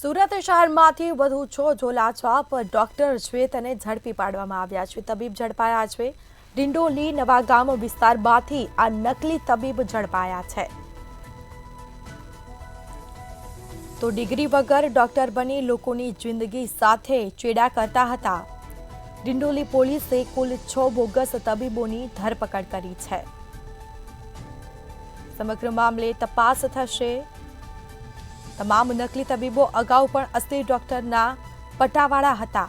સુરત શહેરમાંથી વધુ 6 ઝોલાછાપ ડોક્ટર છે તેને ઝડપી પાડવામાં આવ્યા છે। તબીબ ઝડપાયા છે। ડિંડોલી નવાગામ વિસ્તારમાંથી આ નકલી તબીબ ઝડપાયા છે। તો ડિગ્રી વગર ડોક્ટર બની લોકોની જિંદગી સાથે ચેડા કરતા હતા। ડિંડોલી પોલીસે કુલ 6 બોગસ તબીબોની ધરપકડ કરી છે। સમગ્ર મામલે તપાસ થશે। તમામ નકલી તબીબો અગાઉ પણ અસલી ડોક્ટરના પટાવાળા હતા।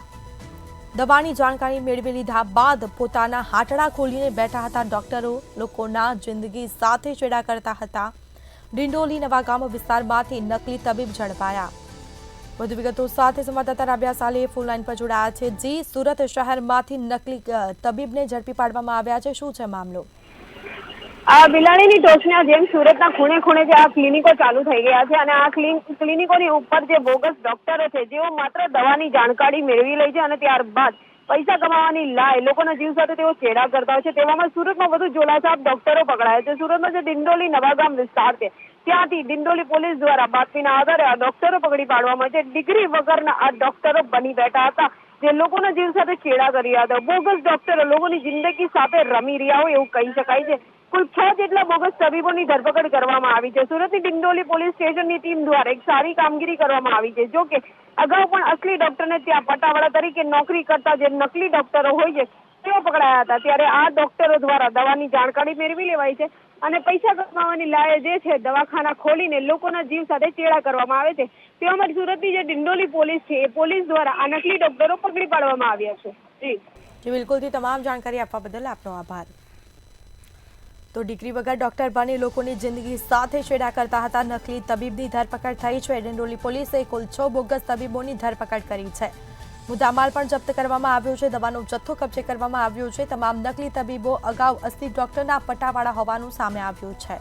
દવાની જાણકારી મેળવી લીધા બાદ પોતાના હાટડા ખોલીને બેઠા હતા। ડોક્ટરો લોકોના જિંદગી સાથે ચેડા કરતા હતા। ડિંડોલી નવાગામ વિસ્તારમાંથી નકલી તબીબ ઝડપાયા। વધુ વિગતો સાથે સંવાદદાતા રાબિયા સાલે ફોન લાઈન પર જોડાયા છે। જી, સુરત શહેરમાંથી નકલી તબીબને ઝડપી પાડવામાં આવ્યા છે, શું છે મામલો? બિલાડીની ટોચના જેમ સુરતના ખૂણે ખૂણે જે આ ક્લિનિકો ચાલુ થઈ ગયા છે અને આ ક્લિનિકોની ઉપર જે બોગસ ડોક્ટરો છે જેઓ માત્ર દવાની જાણકારી મેળવી લે છે અને ત્યારબાદ પૈસા કમાવાની લાય લોકોના જીવ સાથે તેઓ ચેડા કરતા હોય છે। તેવામાં સુરતમાં વધુ ઝોલાછાપ ડોક્ટરો પકડાયા છે। સુરતનો જે ડિંડોલી નવાગામ વિસ્તાર છે ત્યાંથી ડિંડોલી પોલીસ દ્વારા બાતમીના આધારે આ ડોક્ટરો પકડી પાડવામાં છે। ડિગ્રી વગરના આ ડોક્ટરો બની બેઠા હતા જે લોકોના જીવ સાથે ચેડા કરી રહ્યા હતા। બોગસ ડોક્ટરો લોકોની જિંદગી સાથે રમી રહ્યા હોય એવું કહી શકાય છે। કુલ 6 જેટલા બોગસ તબીબોની ધરપકડ કરવામાં આવી છે। સુરતની ડિંડોલી પોલીસ સ્ટેશનની ટીમ દ્વારા એક સારી કામગીરી કરવામાં આવી છે। જો કે અગાઉ પણ અસલી ડોક્ટરને ત્યાં પટાવાળા તરીકે નોકરી કરતા જે નકલી ડોક્ટરો હોય છે તેઓ પકડાયા હતા। ત્યારે આ ડોક્ટરો દ્વારા દવાની જાણકારી મેળવી લેવાય છે અને પૈસા કમાવાની લાયે જે છે દવાખાના ખોલીને લોકોના જીવ સાથે ચેડા કરવામાં આવે છે। તેવામાં સુરતની જે ડિંડોલી પોલીસ છે એ પોલીસ દ્વારા આ નકલી ડોક્ટરો પકડી પાડવામાં આવ્યા છે। બિલકુલ, તમામ જાણકારી આપવા બદલ આપનો આભાર। તો ડિગ્રી વગર ડોક્ટર બની લોકોની જિંદગી સાથે ચેડા કરતા હતા નકલી તબીબની ધરપકડ થઈ છે। ડિંડોલી પોલીસે કુલ 6 બોગસ તબીબોની ધરપકડ કરી છે। મુદ્દામાલ પણ જપ્ત કરવામાં આવ્યો છે। દવાનો જથ્થો કબજે કરવામાં આવ્યો છે। તમામ નકલી તબીબો અગાઉ અસલી ડોક્ટરના પટાવાળા હોવાનું સામે આવ્યું છે।